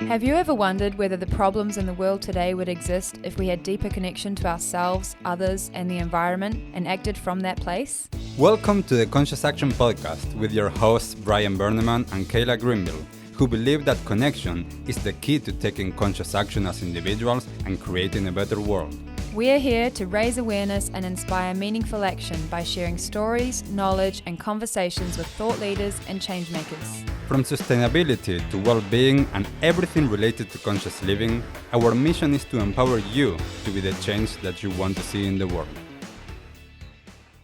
Have you ever wondered whether the problems in the world today would exist if we had deeper connection to ourselves, others, and the environment and acted from that place? Welcome to the Conscious Action Podcast with your hosts Brian Berneman and Kayla Greenville, who believe that connection is the key to taking conscious action as individuals and creating a better world. We are here to raise awareness and inspire meaningful action by sharing stories, knowledge, and conversations with thought leaders and change makers. From sustainability to well-being and everything related to conscious living, our mission is to empower you to be the change that you want to see in the world.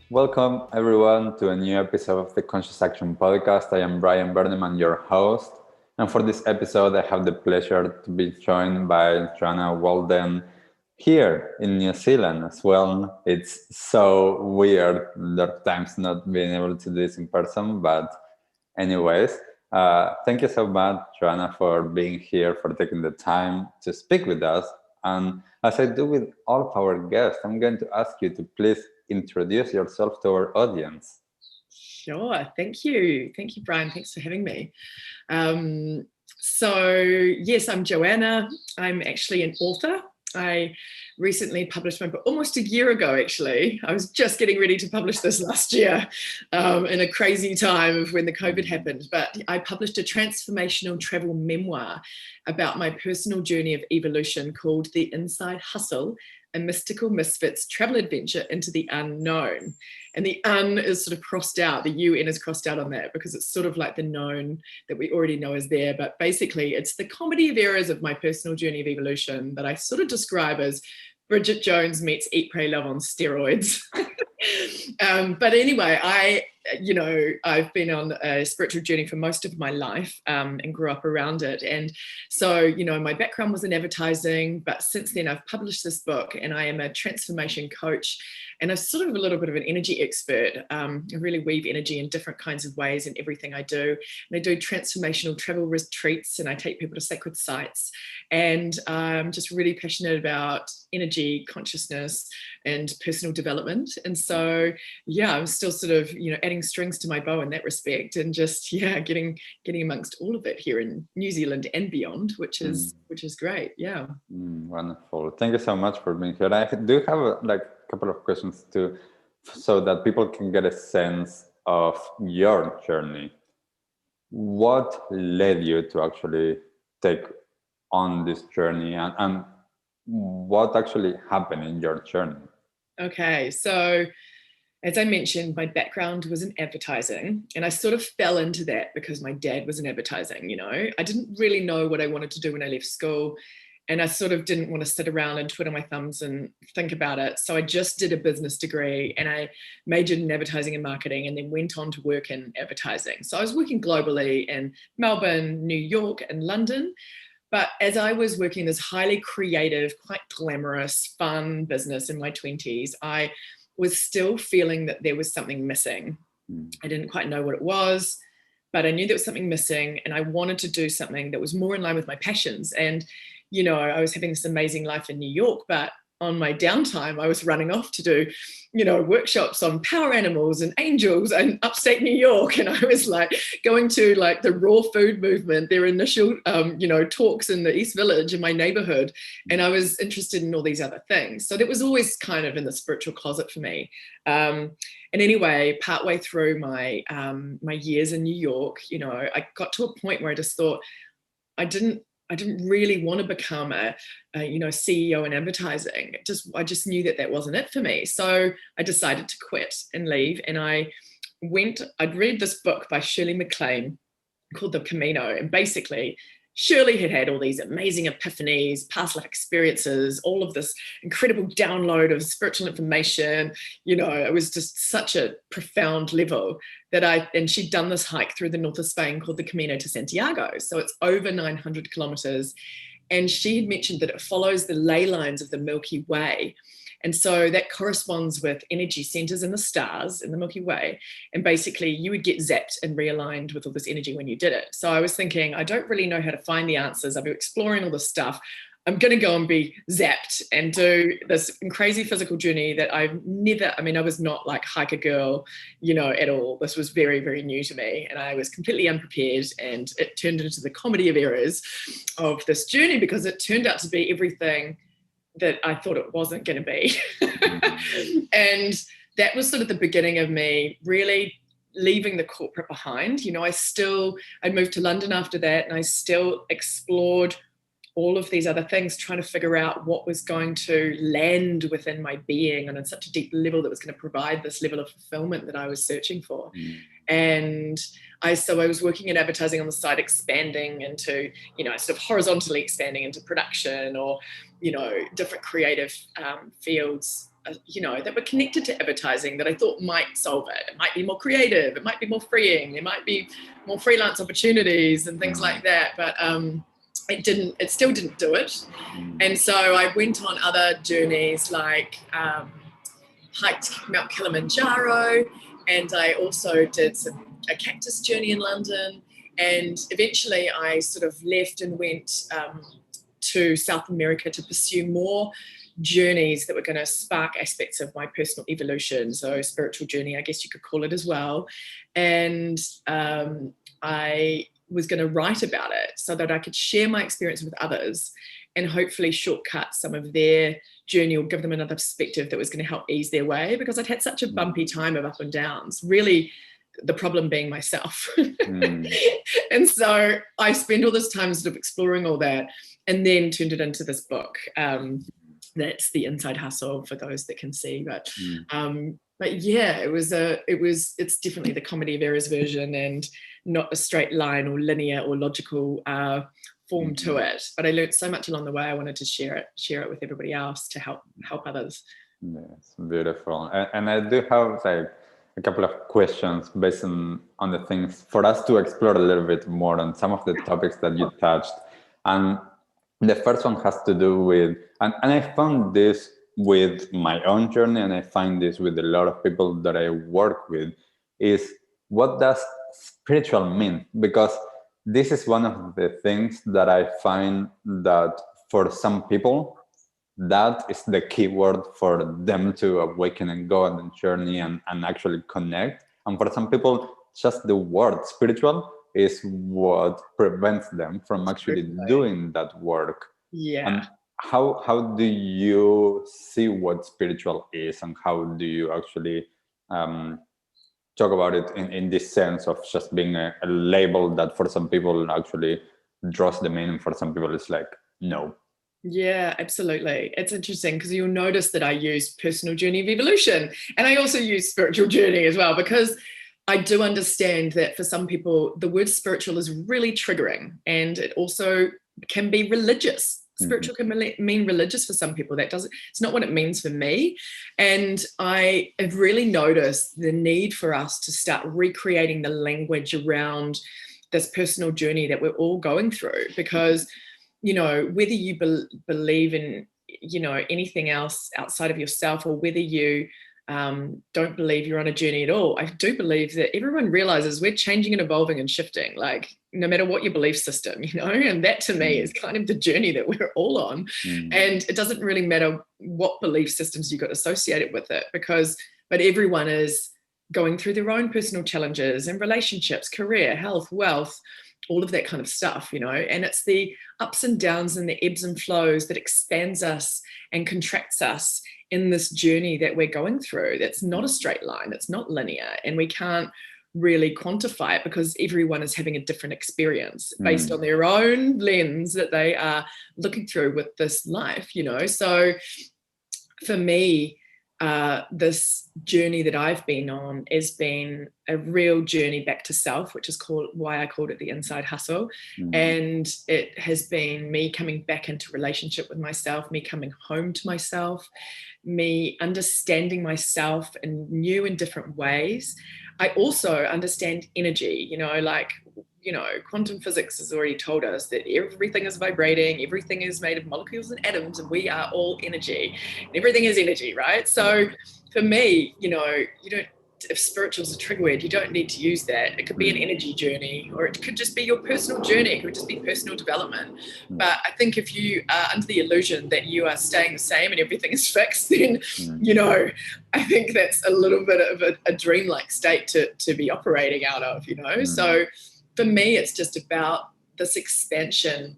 Welcome everyone to a new episode of the Conscious Action Podcast. I am Brian Berneman, your host. And for this episode, I have the pleasure to be joined by Joanna Walden here in New Zealand as well. It's so weird that times not being able to do this in person, but anyways, thank you so much, Joanna, for being here, for taking the time to speak with us. And as I do with all of our guests, I'm going to ask you to please introduce yourself to our audience. Sure. Thank you. Thank you, Brian. Thanks for having me. Yes, I'm Joanna. I'm actually an author. I recently published my book almost a year ago, actually. I was just getting ready to publish this last year in a crazy time of when the COVID happened. But I published a transformational travel memoir about my personal journey of evolution called The Inside Hustle, a mystical misfits travel adventure into the unknown. And the is sort of crossed out, the UN is crossed out on that because it's sort of like the known that we already know is there. But basically it's the comedy of errors of my personal journey of evolution that I sort of describe as Bridget Jones meets Eat, Pray, Love on steroids. But anyway, I've been on a spiritual journey for most of my life and grew up around it. And so, my background was in advertising, but since then I've published this book and I am a transformation coach and I'm sort of a little bit of an energy expert. I really weave energy in different kinds of ways in everything I do. And I do transformational travel retreats and I take people to sacred sites. And I'm just really passionate about energy, consciousness, and personal development. And so, I'm still sort of, adding strings to my bow in that respect and just, getting amongst all of it here in New Zealand and beyond, which is great. Yeah. Wonderful. Thank you so much for being here. I do have a couple of questions too, so that people can get a sense of your journey. What led you to actually take on this journey and what actually happened in your journey? Okay, so as I mentioned, my background was in advertising and I sort of fell into that because my dad was in advertising, I didn't really know what I wanted to do when I left school and I sort of didn't want to sit around and twiddle my thumbs and think about it. So I just did a business degree and I majored in advertising and marketing and then went on to work in advertising. So I was working globally in Melbourne, New York and London. But as I was working this highly creative, quite glamorous, fun business in my 20s, I was still feeling that there was something missing. I didn't quite know what it was, but I knew there was something missing and I wanted to do something that was more in line with my passions. And, I was having this amazing life in New York, but on my downtime, I was running off to do, workshops on power animals and angels in upstate New York. And I was going to the raw food movement, their initial, talks in the East Village in my neighborhood. And I was interested in all these other things. So that was always kind of in the spiritual closet for me. And anyway, partway through my years in New York, I got to a point where I just thought I didn't really want to become a CEO in advertising. I just knew that wasn't it for me. So I decided to quit and leave. And I'd read this book by Shirley MacLaine called The Camino. And basically Shirley had had all these amazing epiphanies, past life experiences, all of this incredible download of spiritual information. It was just such a profound level and she'd done this hike through the north of Spain called the Camino to Santiago. So it's over 900 kilometers. And she had mentioned that it follows the ley lines of the Milky Way. And so that corresponds with energy centers in the stars in the Milky Way. And basically you would get zapped and realigned with all this energy when you did it. So I was thinking, I don't really know how to find the answers. I've been exploring all this stuff. I'm going to go and be zapped and do this crazy physical journey that I've never, I mean, I was not like hiker girl, at all. This was very, very new to me, and I was completely unprepared, and it turned into the comedy of errors of this journey because it turned out to be everything that I thought it wasn't going to be. And that was sort of the beginning of me really leaving the corporate behind. I moved to London after that, and I still explored all of these other things, trying to figure out what was going to land within my being and on such a deep level that was going to provide this level of fulfillment that I was searching for. And I was working in advertising on the side, expanding into, sort of horizontally expanding into production or, different creative fields, that were connected to advertising that I thought might solve it. It might be more creative. It might be more freeing. There might be more freelance opportunities and things like that. But, it still didn't do it. And so I went on other journeys, like hiked Mount Kilimanjaro, and I also did a cactus journey in London. And eventually I sort of left and went to South America to pursue more journeys that were going to spark aspects of my personal evolution. So spiritual journey, I guess you could call it as well. And I was going to write about it so that I could share my experience with others and hopefully shortcut some of their journey or give them another perspective that was going to help ease their way, because I'd had such a bumpy time of up and downs, really the problem being myself. And so I spent all this time sort of exploring all that and then turned it into this book. That's The Inside Hustle for those that can see, but yeah, it's definitely the comedy of errors version and not a straight line or linear or logical form to it. But I learned so much along the way. I wanted to share it with everybody else to help others. Yes, beautiful. And I do have like a couple of questions based on the things for us to explore a little bit more on some of the topics that you touched. And the first one has to do with, and I found this with my own journey, and I find this with a lot of people that I work with, is what does spiritual mean? Because this is one of the things that I find that for some people, that is the key word for them to awaken and go on the journey and actually connect. And for some people, just the word spiritual is what prevents them from actually doing that work. Yeah. And how do you see what spiritual is, and how do you actually talk about it in this sense of just being a label that for some people actually draws the meaning, for some people it's like, no. Yeah, absolutely. It's interesting because you'll notice that I use personal journey of evolution, and I also use spiritual journey as well, because I do understand that for some people, the word spiritual is really triggering, and it also can be religious. Spiritual can mean religious for some people. It's not what it means for me. And I have really noticed the need for us to start recreating the language around this personal journey that we're all going through, because, whether you believe in, anything else outside of yourself, or whether you don't believe you're on a journey at all, I do believe that everyone realizes we're changing and evolving and shifting, like no matter what your belief system, and that to me is kind of the journey that we're all on. And it doesn't really matter what belief systems you got associated with it, but everyone is going through their own personal challenges and relationships, career, health, wealth, all of that kind of stuff, and it's the ups and downs and the ebbs and flows that expands us and contracts us in this journey that we're going through. That's not a straight line. It's not linear, and we can't really quantify it because everyone is having a different experience based on their own lens that they are looking through with this life, So for me, this journey that I've been on has been a real journey back to self, which is why I called it the Inside Hustle. And it has been me coming back into relationship with myself, me coming home to myself, me understanding myself in new and different ways. I also understand energy, quantum physics has already told us that everything is vibrating, everything is made of molecules and atoms, and we are all energy. Everything is energy, right? So for me, you don't if spiritual is a trigger word, you don't need to use that. It could be an energy journey, or it could just be your personal journey. It could just be personal development. But I think if you are under the illusion that you are staying the same and everything is fixed, then, I think that's a little bit of a dreamlike state to be operating out of, So for me, it's just about this expansion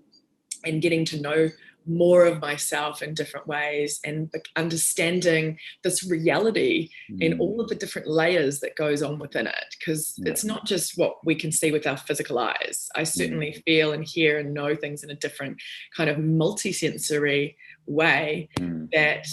and getting to know more of myself in different ways, and understanding this reality and all of the different layers that goes on within it, because it's not just what we can see with our physical eyes. I certainly feel and hear and know things in a different kind of multisensory way that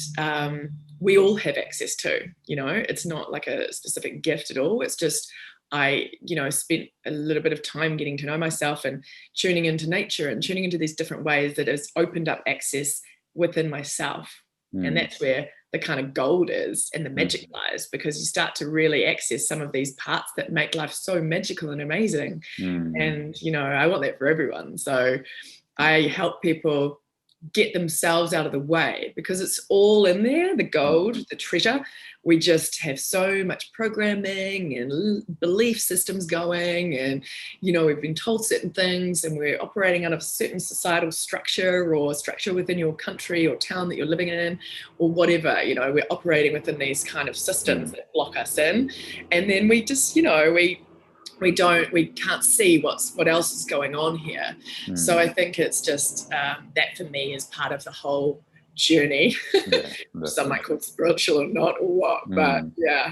we all have access to. It's not like a specific gift at all. It's just I, spent a little bit of time getting to know myself and tuning into nature and tuning into these different ways that has opened up access within myself. And that's where the kind of gold is and the magic lies, because you start to really access some of these parts that make life so magical and amazing. And, I want that for everyone. So I help people get themselves out of the way, because it's all in there, the gold, the treasure. We just have so much programming and belief systems going, and we've been told certain things, and we're operating out of a certain societal structure or structure within your country or town that you're living in, or whatever. We're operating within these kind of systems that block us in, and then we just we can't see what else is going on here. So I think it's just that for me is part of the whole journey. Some might call it spiritual or not, or what, but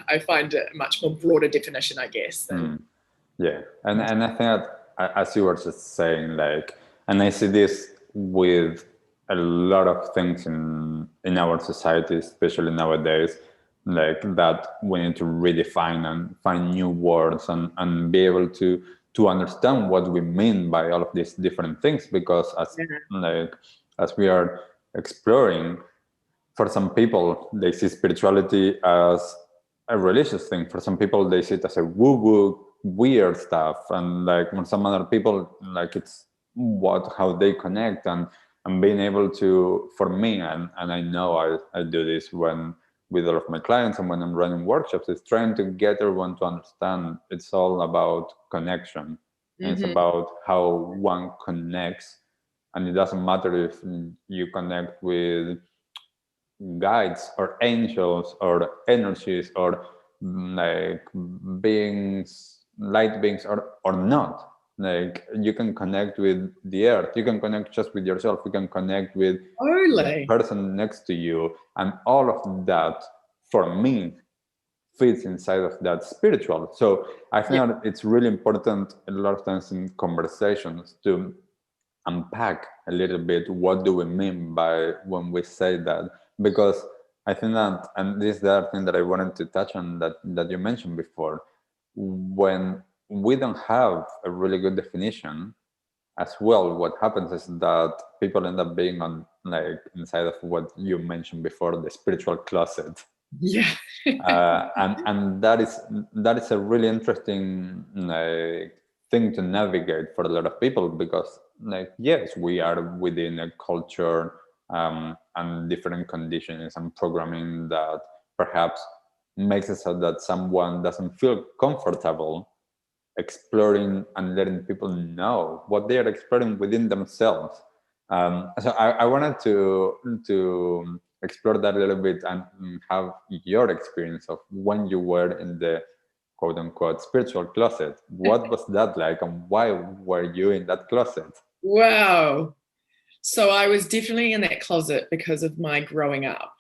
I find it a much more broader definition, I guess. And I think that, as you were just saying, and I see this with a lot of things in our society, especially nowadays, that we need to redefine and find new words and be able to understand what we mean by all of these different things, because as we are exploring, for some people they see spirituality as a religious thing. For some people they see it as a woo-woo weird stuff, and for some other people it's how they connect, and being able to, for me, and I know I do this with all of my clients and when I'm running workshops, is trying to get everyone to understand it's all about connection. And it's about how one connects. And it doesn't matter if you connect with guides or angels or energies or beings, light beings or not. You can connect with the earth. You can connect just with yourself. You can connect with the person next to you. And all of that, for me, fits inside of that spiritual. So I think that it's really important a lot of times in conversations to unpack a little bit what do we mean by when we say that, because I think that, and this is the other thing that I wanted to touch on that you mentioned before, when we don't have a really good definition as well, what happens is that people end up being on inside of what you mentioned before, the spiritual closet. And that is a really interesting thing to navigate for a lot of people, because yes, we are within a culture and different conditions and programming that perhaps makes it so that someone doesn't feel comfortable exploring and letting people know what they are exploring within themselves. So I wanted to explore that a little bit and have your experience of when you were in the quote unquote spiritual closet. What was that like, and why were you in that closet? Wow. So I was definitely in that closet because of my growing up.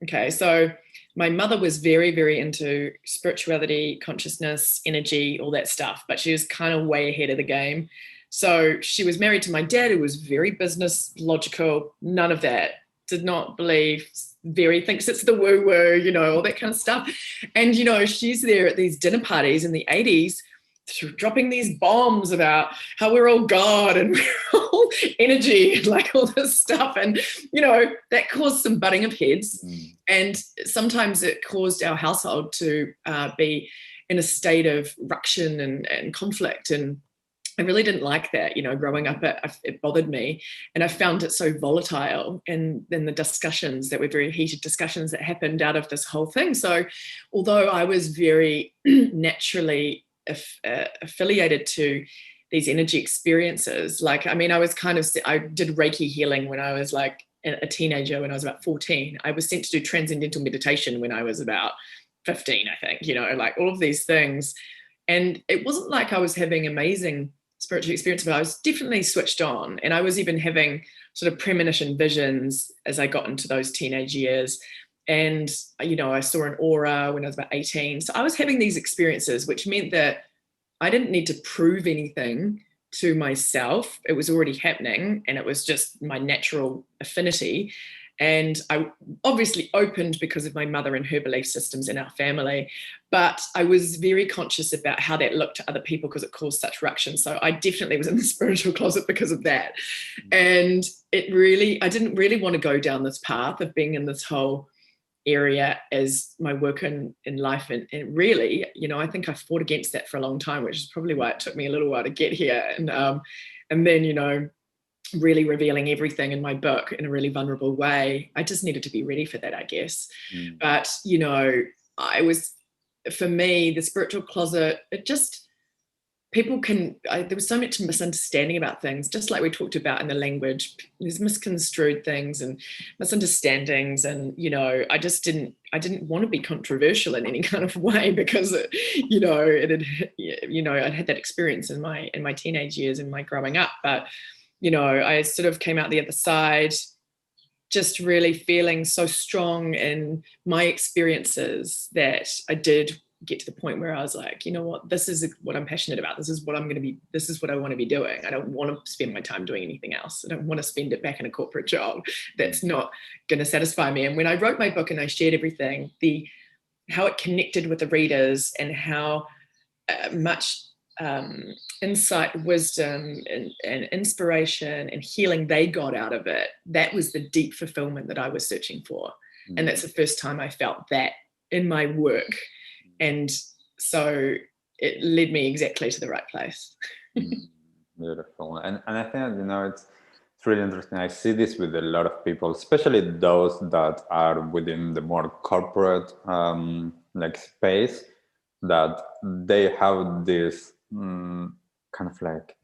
Okay, so my mother was very, very into spirituality, consciousness, energy, all that stuff, but she was kind of way ahead of the game. So she was married to my dad, who was very business logical, none of that, did not believe, thinks it's the woo-woo, all that kind of stuff. And, she's there at these dinner parties in the 80s, dropping these bombs about how we're all God and we're all energy and all this stuff. And, that caused some butting of heads. And sometimes it caused our household to be in a state of ruction and conflict. And I really didn't like that, growing up, it bothered me. And I found it so volatile. And then the discussions that were very heated discussions that happened out of this whole thing. So although I was very naturally affiliated to these energy experiences, I did Reiki healing when I was like a teenager, when I was about 14. I was sent to do transcendental meditation when I was about 15, I think, all of these things. And it wasn't like I was having amazing spiritual experience, but I was definitely switched on. And I was even having sort of premonition visions as I got into those teenage years. And, I saw an aura when I was about 18. So I was having these experiences, which meant that I didn't need to prove anything to myself. It was already happening, and it was just my natural affinity. And I obviously opened because of my mother and her belief systems in our family, but I was very conscious about how that looked to other people because it caused such ruction. So I definitely was in the spiritual closet because of that. And I didn't really want to go down this path of being in this whole area as my work in life. And really, I think I fought against that for a long time, which is probably why it took me a little while to get here. And then, really revealing everything in my book in a really vulnerable way. I just needed to be ready for that, I guess. But, for me, the spiritual closet, there was so much misunderstanding about things, just like we talked about in the language. There's misconstrued things and misunderstandings. And, I didn't want to be controversial in any kind of way because, I'd had that experience in my teenage years and my growing up. But, I sort of came out the other side just really feeling so strong in my experiences that I did get to the point where I was like, you know what, this is what I'm passionate about. This is what I want to be doing. I don't want to spend my time doing anything else. I don't want to spend it back in a corporate job that's not going to satisfy me. And when I wrote my book and I shared everything, how it connected with the readers and how much insight, wisdom, and inspiration and healing they got out of it, that was the deep fulfillment that I was searching for. And that's the first time I felt that in my work. And so it led me exactly to the right place. Beautiful. And I think, it's really interesting. I see this with a lot of people, especially those that are within the more corporate space, that they have this kind of like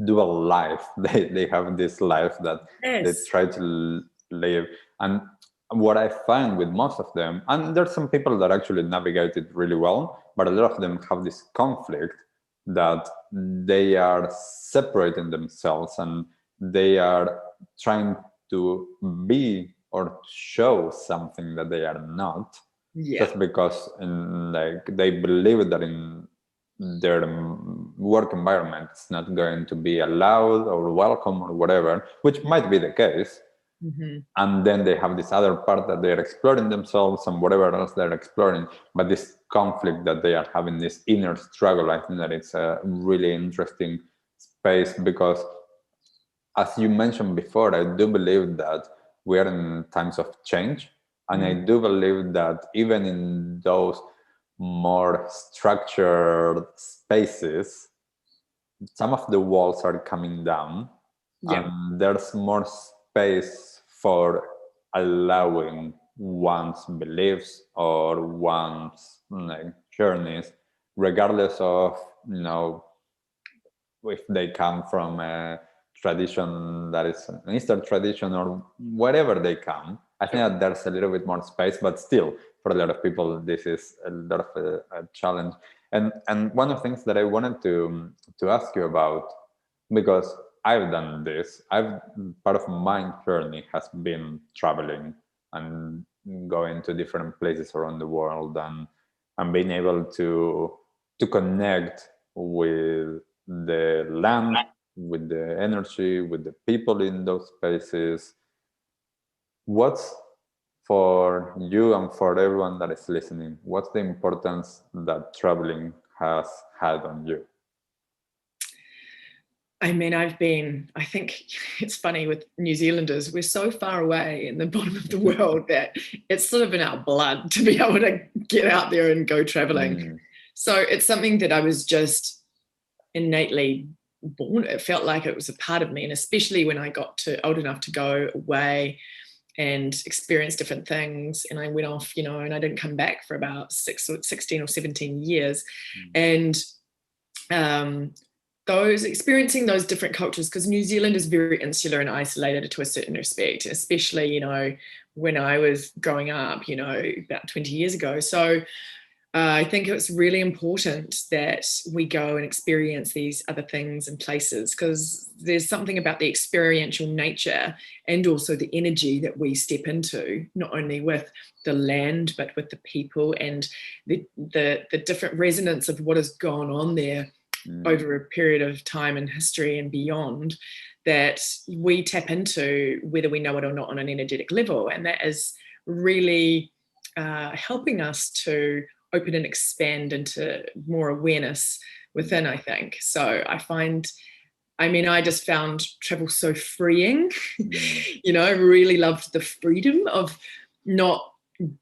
dual life. They have this life that they try to live. And what I find with most of them, and there's some people that actually navigate it really well, but a lot of them have this conflict that they are separating themselves and they are trying to be or show something that they are not, just because they believe that in their work environment it's not going to be allowed or welcome or whatever, which might be the case. And then they have this other part that they're exploring themselves and whatever else they're exploring, but this conflict that they are having, this inner struggle, I think that it's a really interesting space, because as you mentioned before, I do believe that we are in times of change. And I do believe that even in those more structured spaces, some of the walls are coming down, and there's more space for allowing one's beliefs or one's journeys, regardless of if they come from a tradition that is an Eastern tradition or wherever they come. I think that there's a little bit more space, but still, for a lot of people, this is a lot of a challenge. And one of the things that I wanted to ask you about, because I've done this, part of my journey has been traveling and going to different places around the world and being able to connect with the land, with the energy, with the people in those spaces. What's, for you and for everyone that is listening, what's the importance that traveling has had on you? I mean, I think it's funny with New Zealanders, we're so far away in the bottom of the world that it's sort of in our blood to be able to get out there and go traveling. So it's something that I was just innately born, it felt like it was a part of me. And especially when I got to old enough to go away and experience different things, and I went off, you know, and I didn't come back for about 16 or 17 years. And those experiencing those different cultures, because New Zealand is very insular and isolated to a certain respect, especially, you know, when I was growing up, you know, about 20 years ago. So I think it's really important that we go and experience these other things and places, because there's something about the experiential nature and also the energy that we step into, not only with the land, but with the people and the different resonance of what has gone on there over a period of time and history and beyond, that we tap into whether we know it or not on an energetic level. And that is really helping us to open and expand into more awareness within, I think. So I just found travel so freeing. You know, I really loved the freedom of not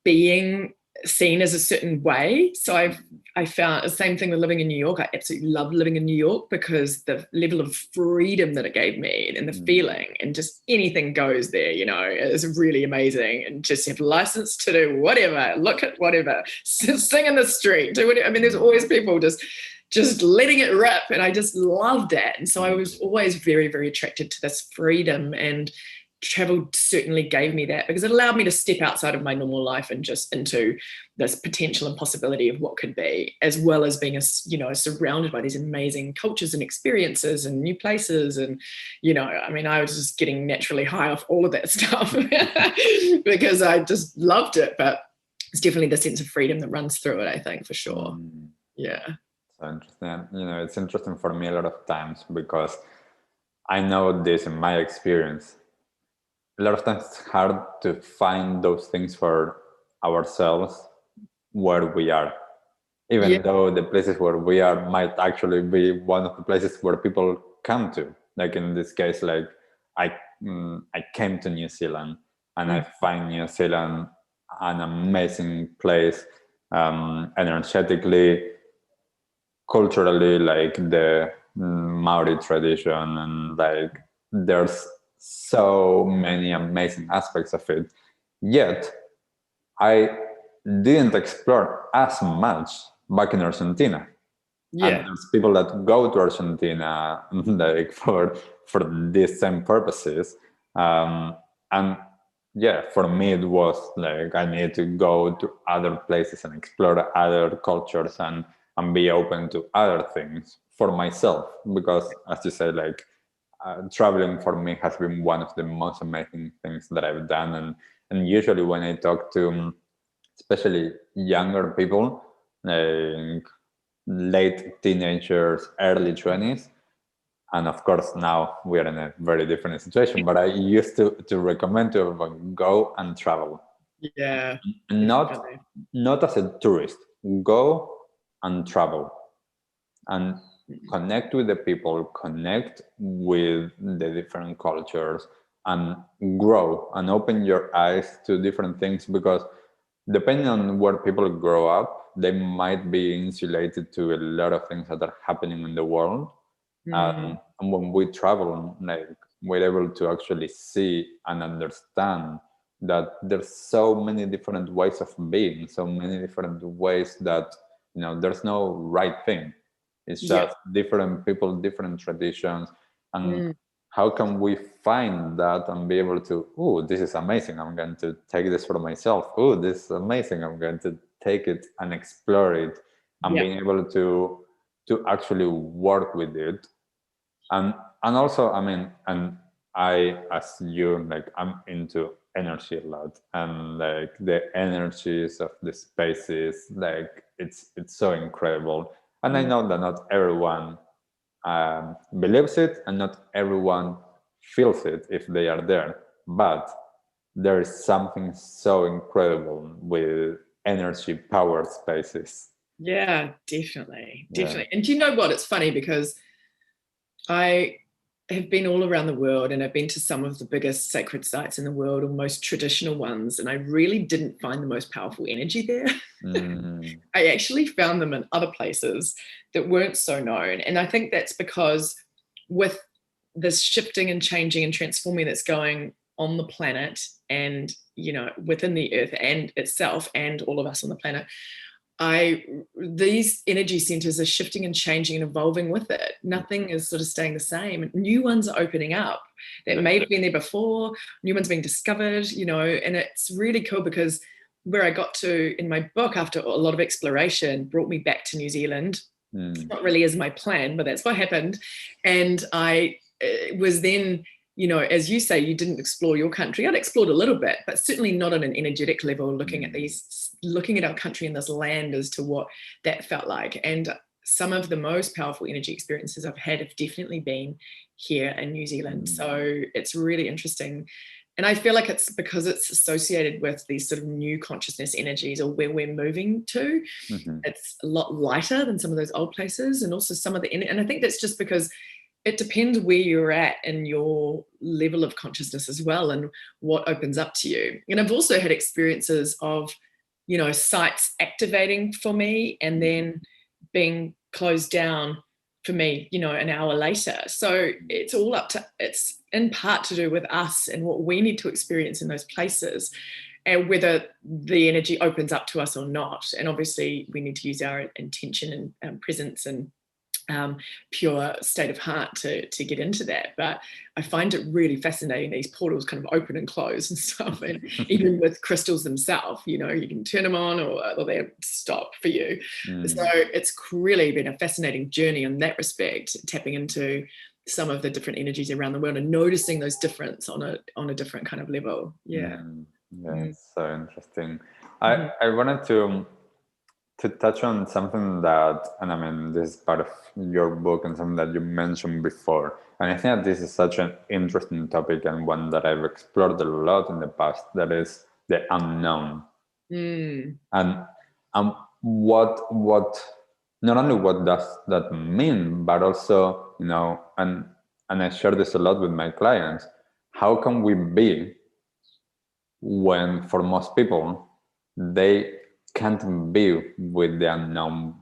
being seen as a certain way. So I found the same thing with living in New York. I absolutely loved living in New York because the level of freedom that it gave me and the feeling, and just anything goes there, you know, is really amazing. And just have license to do whatever, look at whatever, sing in the street, do whatever. I mean, there's always people just letting it rip, and I just loved that. And so I was always very, very attracted to this freedom, and travel certainly gave me that, because it allowed me to step outside of my normal life and just into this potential and possibility of what could be, as well as being surrounded by these amazing cultures and experiences and new places. And, you know, I mean, I was just getting naturally high off all of that stuff because I just loved it. But it's definitely the sense of freedom that runs through it, I think, for sure. Yeah. So interesting. You know, it's interesting for me a lot of times, because I know this in my experience. A lot of times it's hard to find those things for ourselves where we are, even though the places where we are might actually be one of the places where people come to. Like in this case, like I came to New Zealand, and I find New Zealand an amazing place, energetically, culturally, like the Maori tradition, and like there's so many amazing aspects of it. Yet I didn't explore as much back in Argentina. And there's people that go to Argentina like for these same purposes. And for me it was like I needed to go to other places and explore other cultures and be open to other things for myself, because as you say, like traveling for me has been one of the most amazing things that I've done. And usually when I talk to especially younger people, like late teenagers, early 20s, and of course now we are in a very different situation, but I used to recommend to everyone, go and travel. Yeah. Not as a tourist, go and travel and connect with the people, connect with the different cultures, and grow and open your eyes to different things, because depending on where people grow up, they might be insulated to a lot of things that are happening in the world. And when we travel, like, we're able to actually see and understand that there's so many different ways of being, so many different ways that, you know, there's no right thing. It's just different people, different traditions. And how can we find that and be able to, oh, this is amazing, I'm going to take this for myself. Oh, this is amazing, I'm going to take it and explore it, and being able to actually work with it. And also, I mean, and I, as you, like, I'm into energy a lot, and like the energies of the spaces, like it's so incredible. And I know that not everyone believes it, and not everyone feels it if they are there, but there is something so incredible with energy powered spaces. Yeah, definitely. And do you know what? It's funny because I have been all around the world, and I've been to some of the biggest sacred sites in the world, or most traditional ones, and I really didn't find the most powerful energy there. I actually found them in other places that weren't so known. And I think that's because with this shifting and changing and transforming that's going on the planet and, you know, within the earth and itself and all of us on the planet, these energy centers are shifting and changing and evolving with it. Nothing is sort of staying the same. New ones are opening up that may have been there before, new ones being discovered, you know, and it's really cool because where I got to in my book after a lot of exploration brought me back to New Zealand. Not really as my plan, but that's what happened. And I was then, you know, as you say, you didn't explore your country. I'd explored a little bit, but certainly not on an energetic level, looking at our country and this land as to what that felt like. And some of the most powerful energy experiences I've had have definitely been here in New Zealand. So it's really interesting. And I feel like it's because it's associated with these sort of new consciousness energies or where we're moving to. It's a lot lighter than some of those old places. And also some of the, and I think that's just because it depends where you're at in your level of consciousness as well and what opens up to you. And I've also had experiences of, you know, sites activating for me and then being closed down for me, you know, an hour later. So it's all up to, it's in part to do with us and what we need to experience in those places and whether the energy opens up to us or not. And obviously we need to use our intention and presence and pure state of heart to get into that. But I find it really fascinating, these portals kind of open and close and stuff, and even with crystals themselves, you know, you can turn them on or they stop for you. So it's really been a fascinating journey in that respect, tapping into some of the different energies around the world and noticing those difference on a different kind of level. It's so interesting. I wanted to touch on something that, and I mean, this is part of your book and something that you mentioned before. And I think that this is such an interesting topic and one that I've explored a lot in the past, that is the unknown. And what, not only what does that mean, but also, you know, and I share this a lot with my clients, how can we be when for most people, they can't be with the unknown,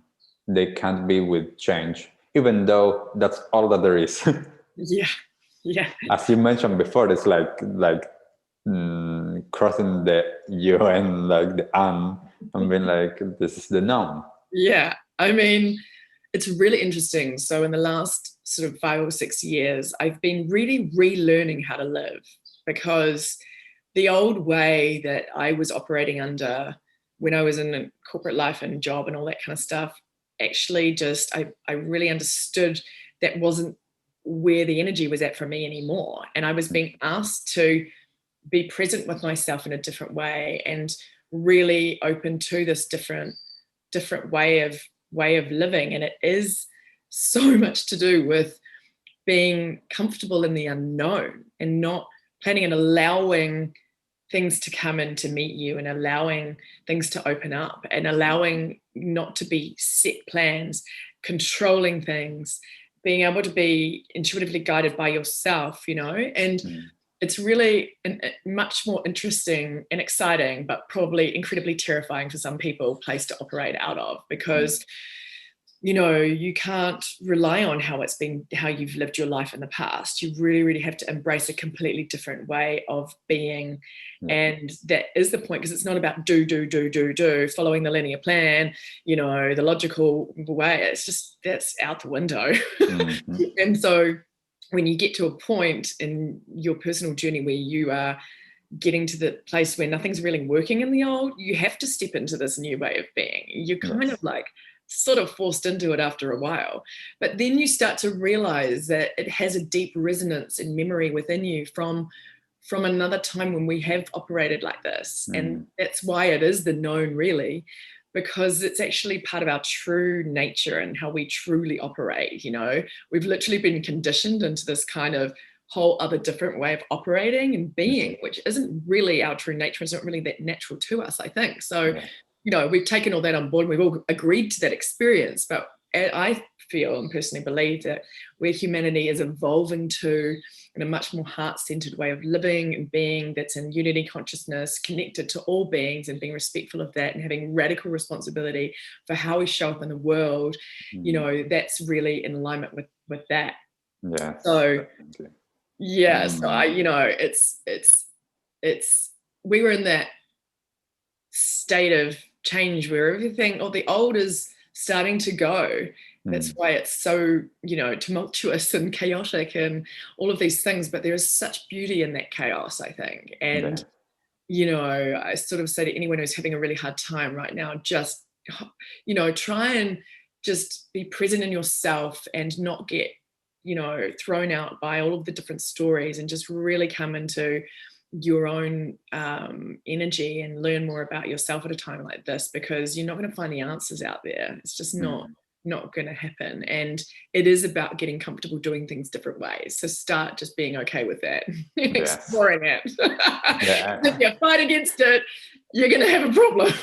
they can't be with change, even though that's all that there is. As you mentioned before, it's like crossing the UN, like the and being like, this is the known. I mean, it's really interesting. So in the last sort of 5 or 6 years, I've been really relearning how to live, because the old way that I was operating under when I was in a corporate life and job and all that kind of stuff, actually just, I really understood that wasn't where the energy was at for me anymore. And I was being asked to be present with myself in a different way and really open to this different way of living. And it is so much to do with being comfortable in the unknown and not planning and allowing things to come in to meet you and allowing things to open up and allowing not to be set plans, controlling things, being able to be intuitively guided by yourself, you know. And it's really much more interesting and exciting, but probably incredibly terrifying for some people, place to operate out of, because you know, you can't rely on how you've lived your life in the past. You really, really have to embrace a completely different way of being. And that is the point, because it's not about do, following the linear plan, you know, the logical way. It's just, that's out the window. And so when you get to a point in your personal journey where you are getting to the place where nothing's really working in the old, you have to step into this new way of being. You're kind of like sort of forced into it after a while. But then you start to realize that it has a deep resonance in memory within you from another time when we have operated like this. And that's why it is the known, really, because it's actually part of our true nature and how we truly operate. You know, we've literally been conditioned into this kind of whole other different way of operating and being, which isn't really our true nature. It's not really that natural to us, I think. So you know, we've taken all that on board and we've all agreed to that experience. But I feel and personally believe that where humanity is evolving to in a much more heart-centered way of living and being, that's in unity consciousness, connected to all beings and being respectful of that and having radical responsibility for how we show up in the world, you know, that's really in alignment with that. Yeah, So definitely. yeah, so I, it's we were in that state of change where everything, or the old is starting to go. That's why it's so, tumultuous and chaotic and all of these things. But there is such beauty in that chaos, I think. And, I sort of say to anyone who's having a really hard time right now, just, try and just be present in yourself and not get, thrown out by all of the different stories, and just really come into your own energy and learn more about yourself at a time like this, because you're not going to find the answers out there. It's just not going to happen. And it is about getting comfortable doing things different ways. So start just being okay with that, exploring it. If you fight against it, you're going to have a problem.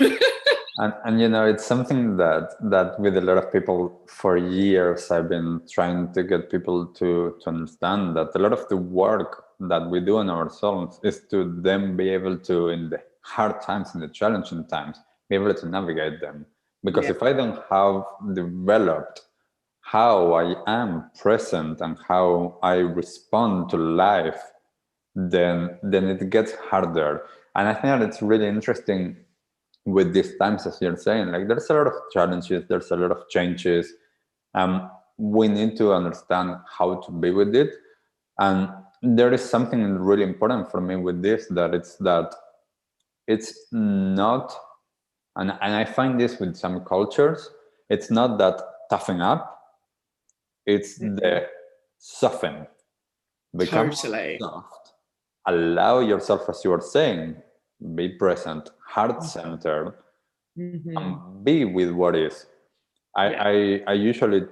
And it's something that with a lot of people for years, I've been trying to get people to understand that a lot of the work that we do on ourselves is to then be able to, in the hard times, in the challenging times, be able to navigate them. Because if I don't have developed how I am present and how I respond to life, then it gets harder. And I think that it's really interesting with these times, as you're saying, like there's a lot of challenges, there's a lot of changes. We need to understand how to be with it. And there is something really important for me with this, that it's not, and I find this with some cultures, it's not that toughen up, it's the soften. Become soft. Allow yourself, as you were saying, be present, heart-centered, and be with what is. I usually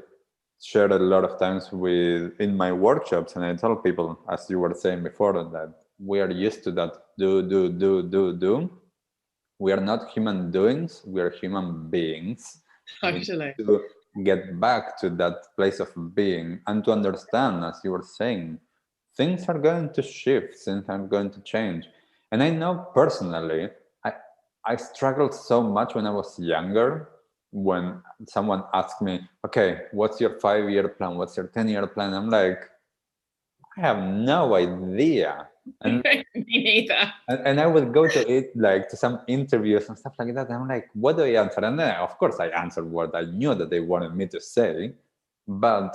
share a lot of times in my workshops, and I tell people, as you were saying before, that we are used to that do. We are not human doings, we are human beings. Totally. We need to get back to that place of being and to understand, as you were saying, things are going to shift, things are going to change. And I know personally, I struggled so much when I was younger, when someone asked me, okay, what's your 5-year plan? What's your 10-year plan? I'm like, I have no idea. And me neither. And I would go to it, like to some interviews and stuff like that. And I'm like, what do I answer? And then, of course, I answered what I knew that they wanted me to say. But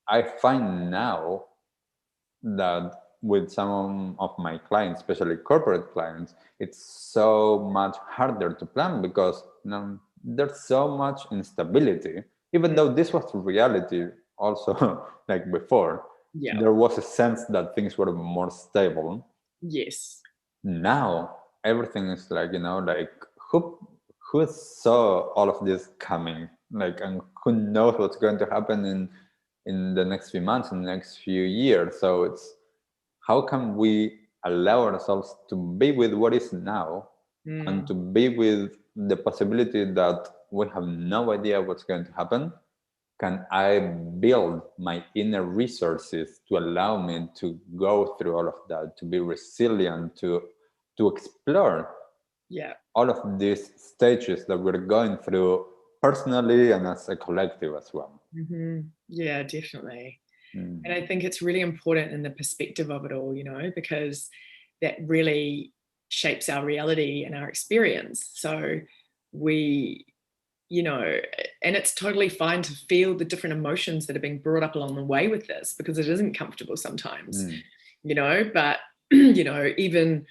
I find now that with some of my clients, especially corporate clients, it's so much harder to plan because there's so much instability. Even though this was reality also, like before, there was a sense that things were more stable. Yes. Now everything is like, like who saw all of this coming, like, and who knows what's going to happen in the next few months, in the next few years. So it's, how can we allow ourselves to be with what is now and to be with the possibility that we have no idea what's going to happen? Can I build my inner resources to allow me to go through all of that, to be resilient, to explore all of these stages that we're going through personally and as a collective as well? Yeah, definitely. And I think it's really important in the perspective of it all, because that really shapes our reality and our experience. So we, and it's totally fine to feel the different emotions that are being brought up along the way with this, because it isn't comfortable sometimes, but, even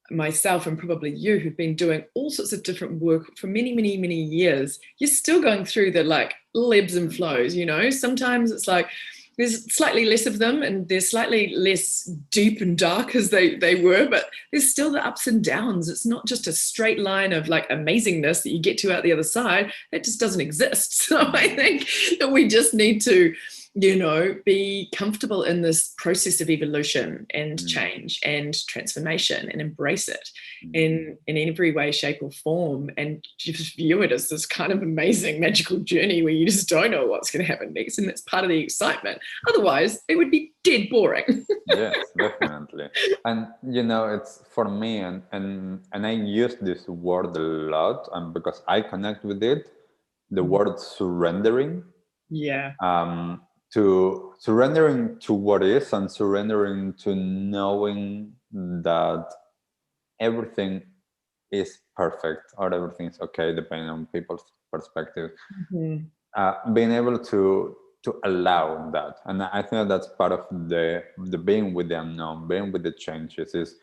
myself and probably you, who've been doing all sorts of different work for many, many, many years, you're still going through the like little ebbs and flows, sometimes it's like there's slightly less of them and they're slightly less deep and dark as they were, but there's still the ups and downs. It's not just a straight line of like amazingness that you get to out the other side. That just doesn't exist. So I think that we just need to, be comfortable in this process of evolution and change and transformation and embrace it in every way, shape or form, and just view it as this kind of amazing magical journey where you just don't know what's going to happen next, and that's part of the excitement. Otherwise it would be dead boring. Yes, definitely. And it's for me, and I use this word a lot, and because I connect with it, the word surrendering. to surrendering to what is, and surrendering to knowing that everything is perfect or everything is okay, depending on people's perspective. Being able to allow that, and I think that's part of the being with the unknown, being with the changes, is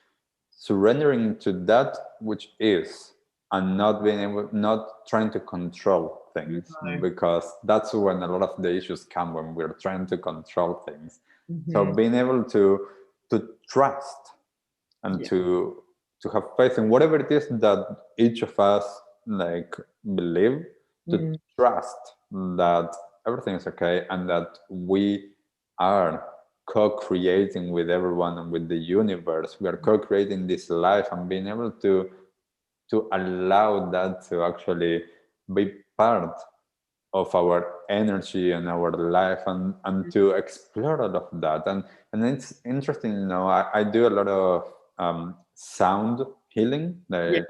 surrendering to that which is, and not trying to control things, because that's when a lot of the issues come, when we're trying to control things. So being able to trust and to have faith in whatever it is that each of us like believe, to trust that everything is okay, and that we are co-creating with everyone and with the universe. We are co-creating this life, and being able to allow that to actually be part of our energy and our life, and to explore all of that. And it's interesting, you know, I do a lot of sound healing. Like,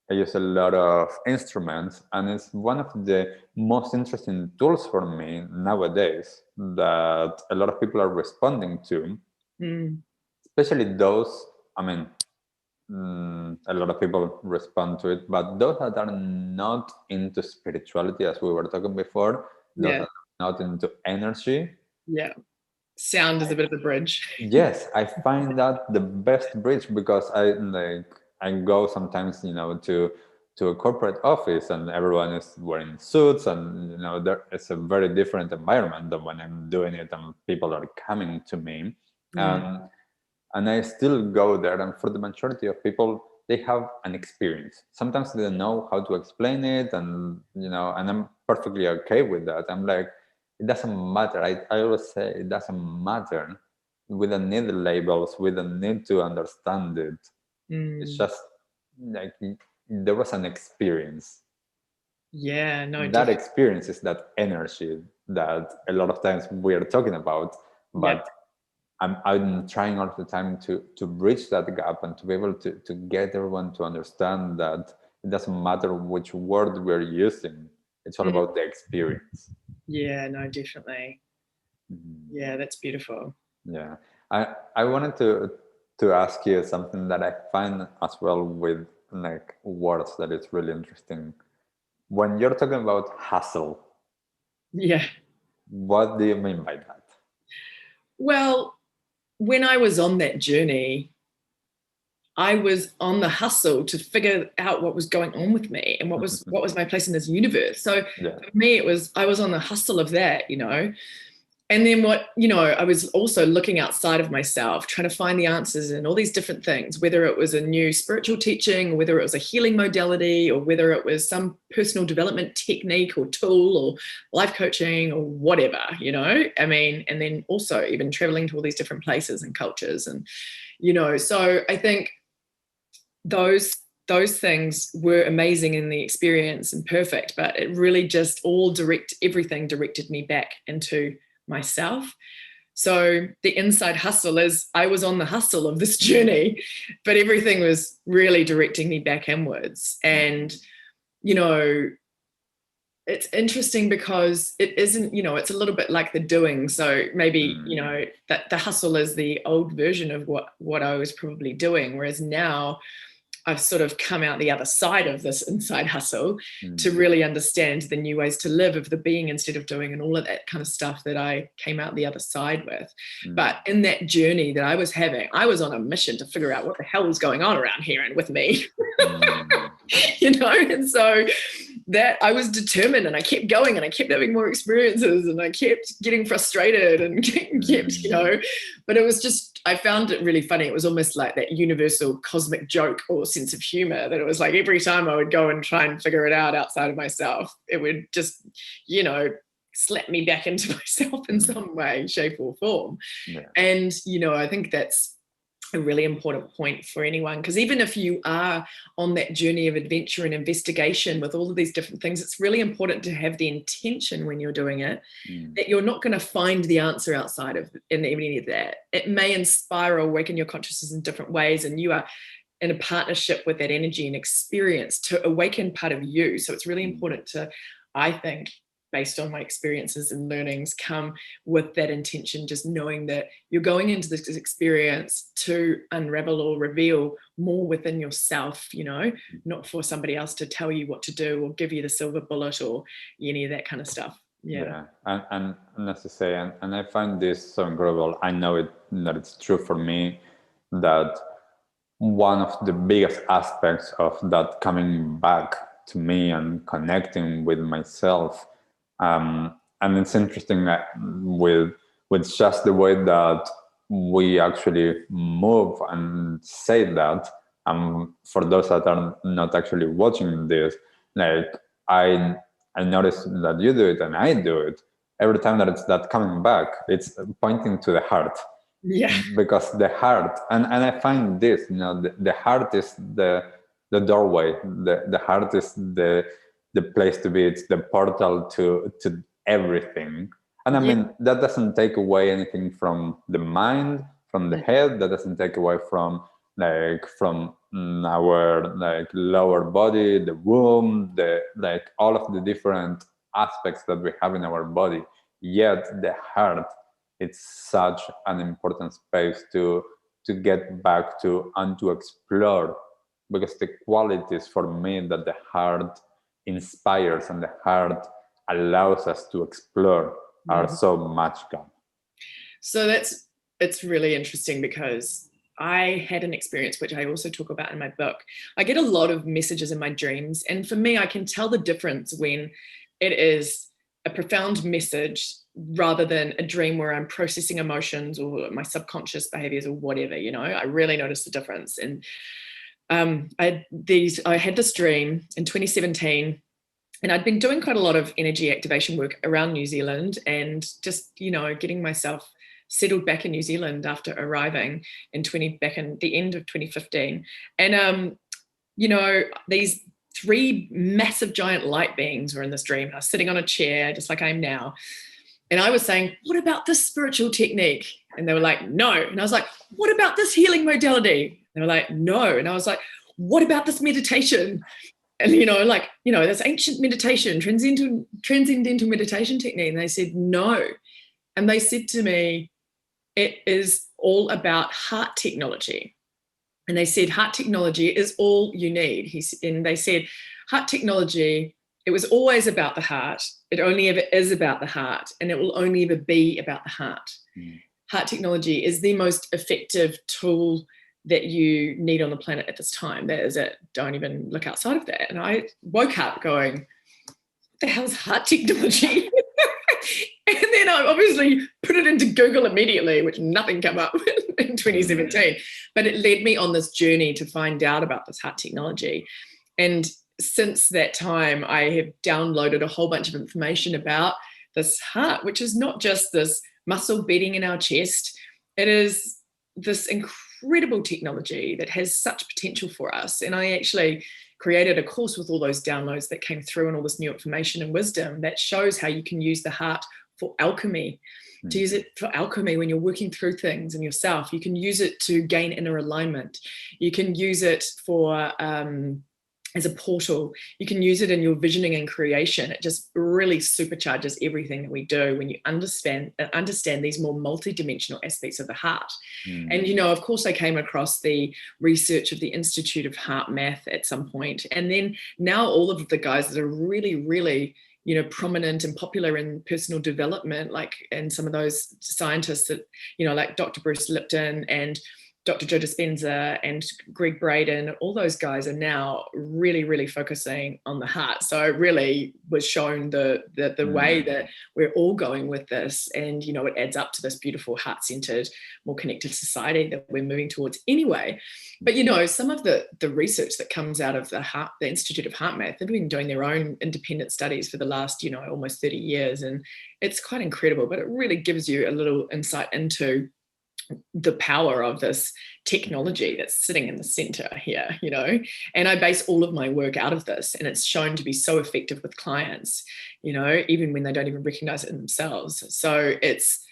I use a lot of instruments, and it's one of the most interesting tools for me nowadays that a lot of people are responding to, especially those, I mean, a lot of people respond to it, but those that are not into spirituality, as we were talking before, those that are not into energy. Sound is a bit of a bridge. Yes, I find that the best bridge, because I go sometimes, you know, to a corporate office, and everyone is wearing suits, and you know, there is a very different environment than when I'm doing it and people are coming to me. And I still go there, and for the majority of people, they have an experience. Sometimes they don't know how to explain it, and you know, and I'm perfectly okay with that. I'm like, it doesn't matter. I always say it doesn't matter. We don't need labels. We don't need to understand it. It's just like there was an experience. That experience is that energy that a lot of times we are talking about, but I'm trying all the time to bridge that gap, and to be able to get everyone to understand that it doesn't matter which word we're using. It's all about the experience. Yeah, no, definitely. Yeah, that's beautiful. Yeah. I wanted to ask you something that I find as well with like words that it's really interesting. When you're talking about hustle, what do you mean by that? Well, when I was on that journey, I was on the hustle to figure out what was going on with me and what was my place in this universe. So for me, I was on the hustle of that, you know. And then I was also looking outside of myself, trying to find the answers in all these different things, whether it was a new spiritual teaching, whether it was a healing modality, or whether it was some personal development technique or tool or life coaching or whatever, you know, I mean, and then also even traveling to all these different places and cultures. And, you know, so I think those things were amazing in the experience and perfect, but it really just everything directed me back into myself. So the inside hustle is I was on the hustle of this journey, but everything was really directing me back inwards. And, you know, it's interesting because it isn't, you know, it's a little bit like the doing. So maybe, you know, that the hustle is the old version of what I was probably doing. Whereas now I've sort of come out the other side of this inside hustle to really understand the new ways to live, of the being instead of doing, and all of that kind of stuff that I came out the other side with. But in that journey that I was having, I was on a mission to figure out what the hell was going on around here and with me, you know? And so that I was determined, and I kept going, and I kept having more experiences, and I kept getting frustrated and kept, you know, but it was just, I found it really funny. It was almost like that universal cosmic joke or sense of humor, that it was like every time I would go and try and figure it out outside of myself, it would just, you know, slap me back into myself in some way, shape or form. And, you know, I think that's a really important point for anyone, because even if you are on that journey of adventure and investigation with all of these different things, it's really important to have the intention when you're doing it that you're not going to find the answer outside of in any of that. It may inspire or awaken your consciousness in different ways, and you are in a partnership with that energy and experience to awaken part of you. So it's really important to, I think, based on my experiences and learnings, come with that intention, just knowing that you're going into this experience to unravel or reveal more within yourself, you know, not for somebody else to tell you what to do or give you the silver bullet or any of that kind of stuff. Yeah. And as I say, and I find this so incredible. I know that it's true for me, that one of the biggest aspects of that coming back to me and connecting with myself, and it's interesting that with just the way that we actually move and say that, for those that are not actually watching this, like I notice that you do it and I do it. Every time that it's that coming back, it's pointing to the heart. Yeah. Because the heart, and I find this, you know, the heart is the doorway. The heart is the place to be. It's the portal to everything. And I mean, that doesn't take away anything from the mind, from the head. That doesn't take away from our lower body, the womb, all of the different aspects that we have in our body. Yet the heart, it's such an important space to get back to and to explore, because the qualities for me that the heart inspires and the heart allows us to explore are so much gone. So it's really interesting, because I had an experience, which I also talk about in my book. I get a lot of messages in my dreams. And for me, I can tell the difference when it is a profound message rather than a dream where I'm processing emotions or my subconscious behaviors or whatever, you know. I really noticed the difference. And I had this dream in 2017, and I'd been doing quite a lot of energy activation work around New Zealand and just, you know, getting myself settled back in New Zealand after arriving back in the end of 2015. And, you know, these 3 massive giant light beings were in this dream. I was sitting on a chair, just like I am now. And I was saying, what about this spiritual technique? And they were like, no. And I was like, what about this healing modality? They were like, no. And I was like, what about this meditation? And, you know, this ancient meditation, transcendental meditation technique. And they said, no. And they said to me, it is all about heart technology. And they said, heart technology is all you need. And they said, heart technology, it was always about the heart. It only ever is about the heart, and it will only ever be about the heart. Heart technology is the most effective tool that you need on the planet at this time. That is it. Don't even look outside of that. And I woke up going, what the hell is heart technology? And then I obviously put it into Google immediately, which nothing came up in 2017. But it led me on this journey to find out about this heart technology. And since that time, I have downloaded a whole bunch of information about this heart, which is not just this muscle beating in our chest. It is this incredible technology that has such potential for us. And I actually created a course with all those downloads that came through and all this new information and wisdom that shows how you can use the heart for alchemy, to use it for alchemy when you're working through things in yourself. You can use it to gain inner alignment. You can use it for as a portal. You can use it in your visioning and creation. It just really supercharges everything that we do when you understand these more multidimensional aspects of the heart. And, you know, of course, I came across the research of the Institute of Heart Math at some point. And then now all of the guys that are really, really, you know, prominent and popular in personal development, like, and some of those scientists that, you know, like Dr. Bruce Lipton and Dr. Joe Dispenza and Greg Braden, all those guys are now really, really focusing on the heart. So it really was shown the way that we're all going with this. And, you know, it adds up to this beautiful heart-centered, more connected society that we're moving towards anyway. But, you know, some of the research that comes out of the Institute of Heart Math, they've been doing their own independent studies for the last, you know, almost 30 years. And it's quite incredible, but it really gives you a little insight into the power of this technology that's sitting in the center here, you know. And I base all of my work out of this, and it's shown to be so effective with clients, you know, even when they don't even recognize it in themselves. So it's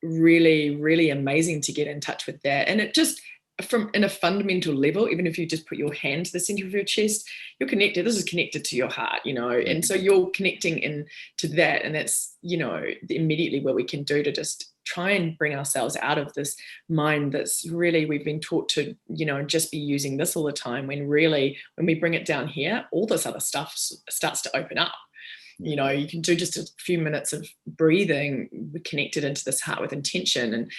really, really amazing to get in touch with that. And it just from in a fundamental level, even if you just put your hand to the center of your chest, you're connected. This is connected to your heart, and so you're connecting into that. And that's, immediately what we can do to just try and bring ourselves out of this mind that's really, we've been taught to, just be using this all the time, when really, when we bring it down here, all this other stuff starts to open up. You can do just a few minutes of breathing connected into this heart with intention, and,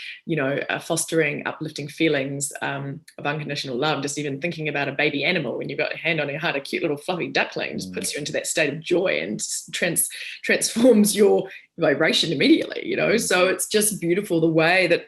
fostering uplifting feelings of unconditional love. Just even thinking about a baby animal, when you've got a hand on your heart, a cute little fluffy duckling, just puts you into that state of joy and transforms your vibration immediately, So it's just beautiful the way that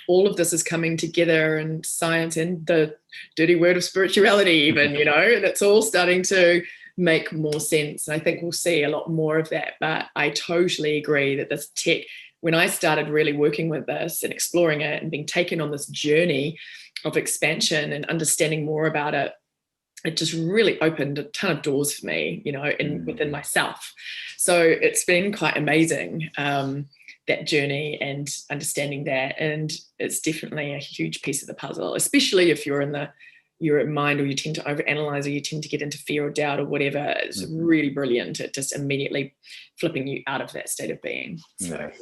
all of this is coming together, and science and the dirty word of spirituality even, and it's all starting to make more sense. And I think we'll see a lot more of that. But I totally agree that this tech, when I started really working with this and exploring it and being taken on this journey of expansion and understanding more about it, it just really opened a ton of doors for me, within myself. So it's been quite amazing, that journey and understanding that. And it's definitely a huge piece of the puzzle, especially if you're in your mind, or you tend to overanalyze, or you tend to get into fear or doubt or whatever. It's really brilliant at just immediately flipping you out of that state of being. So, yes,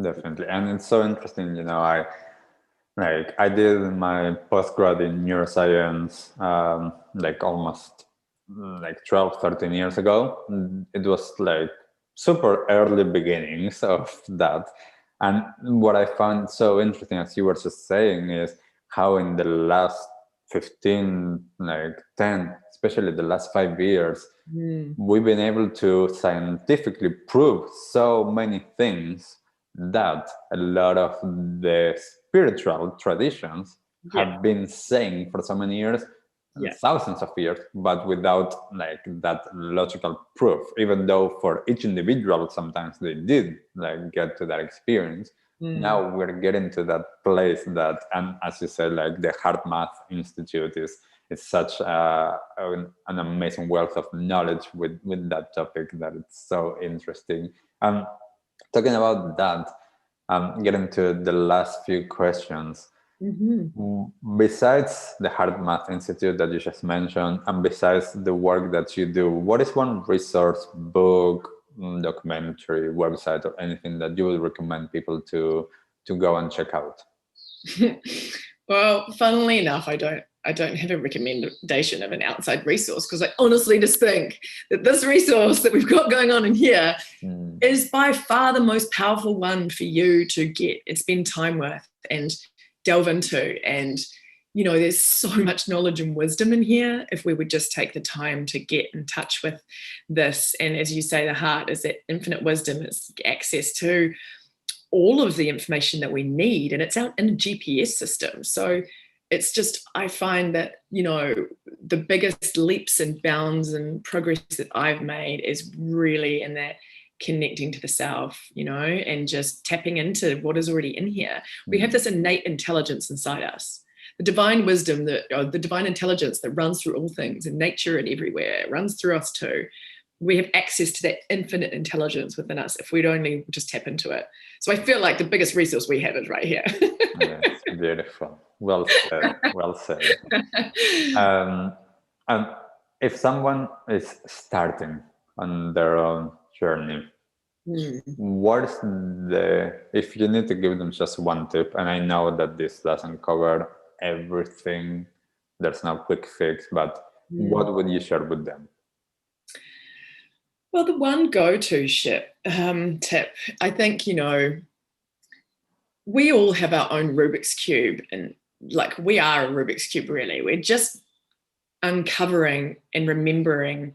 definitely. And it's so interesting, I did my postgrad in neuroscience almost 12, 13 years ago. It was super early beginnings of that. And what I found so interesting, as you were just saying, is how in the last 15, 10, especially the last 5 years, we've been able to scientifically prove so many things that a lot of the spiritual traditions have been saying for so many years, thousands of years, but without that logical proof, even though for each individual sometimes they did get to that experience. Now we're getting to that place that, and as you said, the Heart Math Institute is such an amazing wealth of knowledge with that topic, that it's so interesting. Talking about that, getting to the last few questions. Besides the Heart Math Institute that you just mentioned, and besides the work that you do, what is one resource, book, documentary, website, or anything that you would recommend people to go and check out? Well, funnily enough, I don't have a recommendation of an outside resource, because I honestly just think that this resource that we've got going on in here is by far the most powerful one for you to get and spend time with and delve into. And there's so much knowledge and wisdom in here if we would just take the time to get in touch with this. And as you say, the heart is that infinite wisdom. It's access to all of the information that we need, and it's out in a GPS system. So it's just, I find that, the biggest leaps and bounds and progress that I've made is really in that connecting to the self, and just tapping into what is already in here. We have this innate intelligence inside us. The divine wisdom, the divine intelligence that runs through all things in nature and everywhere, it runs through us too. We have access to that infinite intelligence within us if we'd only just tap into it. So I feel like the biggest resource we have is right here. Yes, beautiful. Well said. Well said. And if someone is starting on their own journey, what is if you need to give them just one tip, and I know that this doesn't cover everything, there's no quick fix, but what would you share with them? Well, the one go-to tip, I think, we all have our own Rubik's Cube, and we are a Rubik's Cube, really. We're just uncovering and remembering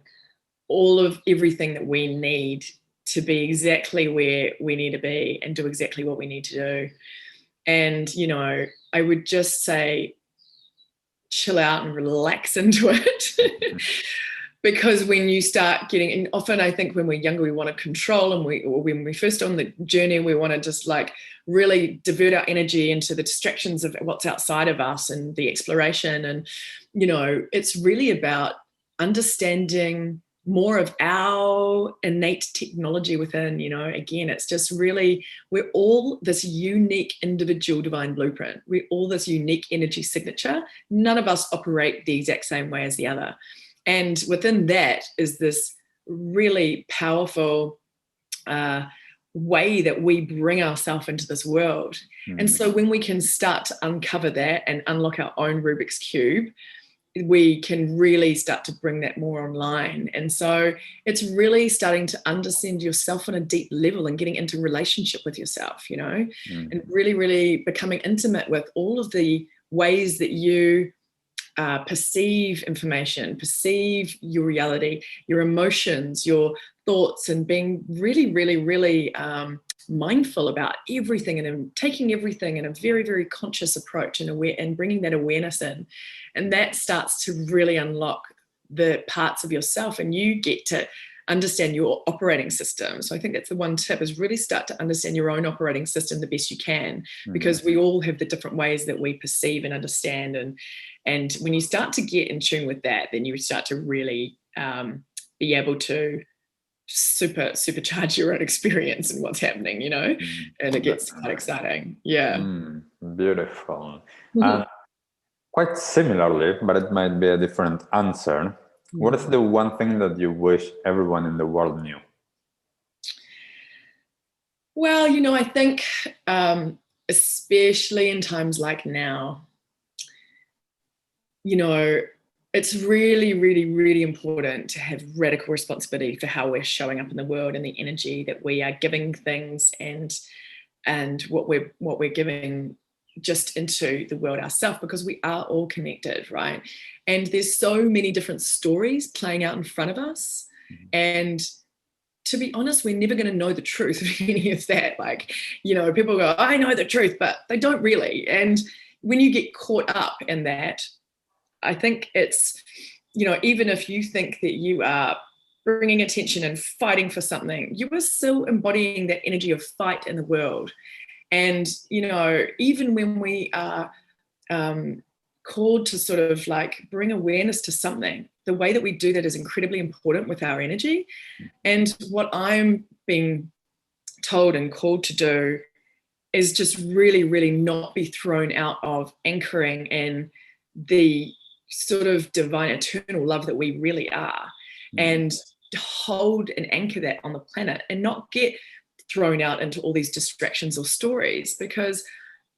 all of everything that we need to be exactly where we need to be and do exactly what we need to do. And, I would just say, chill out and relax into it. Because when you start getting, and often I think when we're younger, we want to control, and when we first on the journey, we want to just really divert our energy into the distractions of what's outside of us and the exploration. And, it's really about understanding more of our innate technology within, again, it's just really, we're all this unique individual divine blueprint. We're all this unique energy signature. None of us operate the exact same way as the other. And within that is this really powerful way that we bring ourselves into this world. And so when we can start to uncover that and unlock our own Rubik's Cube, we can really start to bring that more online. And so it's really starting to understand yourself on a deep level and getting into relationship with yourself, and really, really becoming intimate with all of the ways that you perceive information, perceive your reality, your emotions, your thoughts, and being really, really, really mindful about everything and taking everything in a very, very conscious approach and bringing that awareness in. And that starts to really unlock the parts of yourself, and you get to understand your operating system. So I think that's the one tip, is really start to understand your own operating system the best you can, because we all have the different ways that we perceive and understand. And when you start to get in tune with that, then you start to really be able to supercharge your own experience and what's happening, and it gets quite exciting. Yeah. Beautiful. And quite similarly, but it might be a different answer. What is the one thing that you wish everyone in the world knew? Well, I think especially in times like now, it's really, really, really important to have radical responsibility for how we're showing up in the world and the energy that we are giving things and what we're giving just into the world ourselves, because we are all connected, right? And there's so many different stories playing out in front of us. And to be honest, we're never going to know the truth of any of that. Like, people go, I know the truth, but they don't really. And when you get caught up in that, I think it's, even if you think that you are bringing attention and fighting for something, you are still embodying that energy of fight in the world. And, even when we are called to sort of like bring awareness to something, the way that we do that is incredibly important with our energy. And what I'm being told and called to do is just really, really not be thrown out of anchoring in the sort of divine eternal love that we really are, and hold and anchor that on the planet, and not get thrown out into all these distractions or stories, because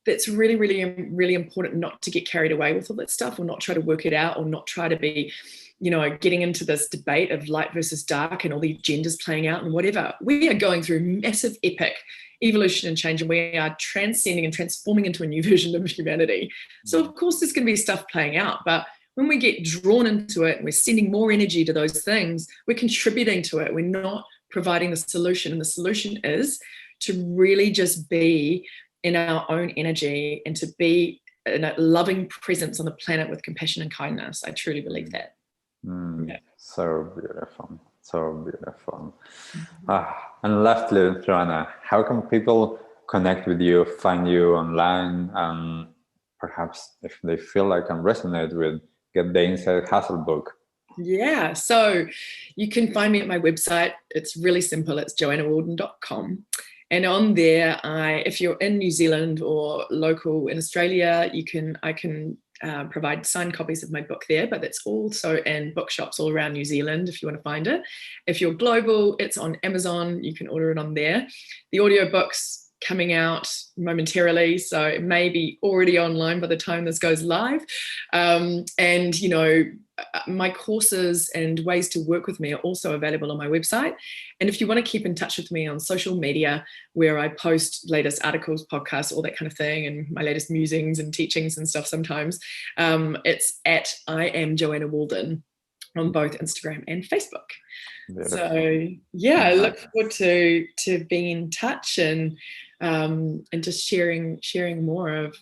it's really, really, really important not to get carried away with all that stuff, or not try to work it out, or not try to be, getting into this debate of light versus dark and all the genders playing out and whatever. We are going through massive epic evolution and change, and we are transcending and transforming into a new version of humanity. So of course there's going to be stuff playing out, but when we get drawn into it and we're sending more energy to those things, we're contributing to it. We're not providing the solution. And the solution is to really just be in our own energy and to be in a loving presence on the planet with compassion and kindness. I truly believe that. Yeah. So beautiful. So beautiful. And lastly, Joanna, how can people connect with you, find you online, and perhaps if they feel like and resonate with, get the Inside Hustle book? Yeah, so you can find me at my website. It's really simple. It's joannawalden.com. And on there, if you're in New Zealand or local in Australia, I can provide signed copies of my book there, but it's also in bookshops all around New Zealand if you want to find it. If you're global, it's on Amazon. You can order it on there. The audiobook's coming out momentarily, so it may be already online by the time this goes live. And my courses and ways to work with me are also available on my website. And if you want to keep in touch with me on social media, where I post latest articles, podcasts, all that kind of thing, and my latest musings and teachings and stuff sometimes, it's at I am Joanna Walden on both Instagram and Facebook. Beautiful. So yeah, I look forward to being in touch and just sharing more of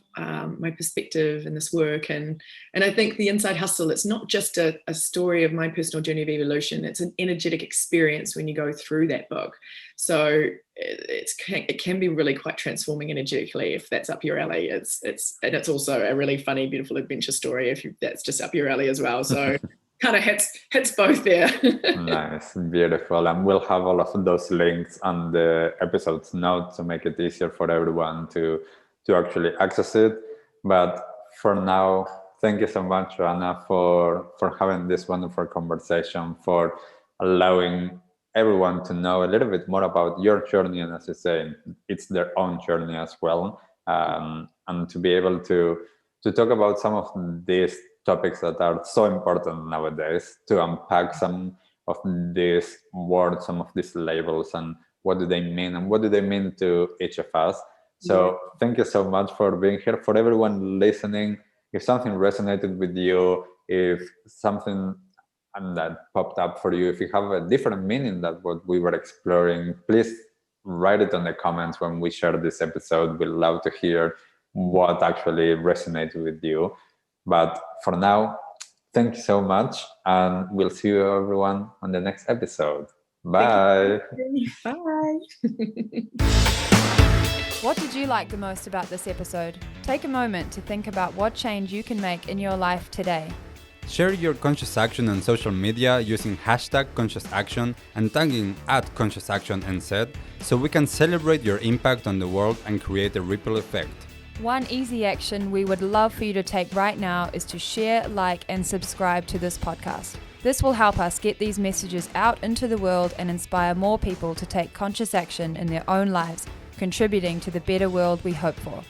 my perspective in this work. And I think the Inside Hustle, it's not just a story of my personal journey of evolution. It's an energetic experience when you go through that book. So it can be really quite transforming energetically if that's up your alley. And it's also a really funny, beautiful adventure story if that's just up your alley as well. So kind of hits both there. Nice, beautiful. And we'll have all of those links on the episode's notes to make it easier for everyone to actually access it. But for now, thank you so much, Joanna, for having this wonderful conversation, for allowing everyone to know a little bit more about your journey. And as you say, it's their own journey as well. And to be able to talk about some of these topics that are so important nowadays, to unpack some of these words, some of these labels, and what do they mean, and what do they mean to each of us. So thank you so much for being here. For everyone listening, if something resonated with you, if something that popped up for you, if you have a different meaning than what we were exploring, please write it on the comments when we share this episode. We'd love to hear what actually resonated with you. But for now, thank you so much, and we'll see you everyone on the next episode. Bye. Bye. What did you like the most about this episode? Take a moment to think about what change you can make in your life today. Share your conscious action on social media using #ConsciousAction and tagging @ConsciousActionNZ so we can celebrate your impact on the world and create a ripple effect. One easy action we would love for you to take right now is to share, like, and subscribe to this podcast. This will help us get these messages out into the world and inspire more people to take conscious action in their own lives, contributing to the better world we hope for.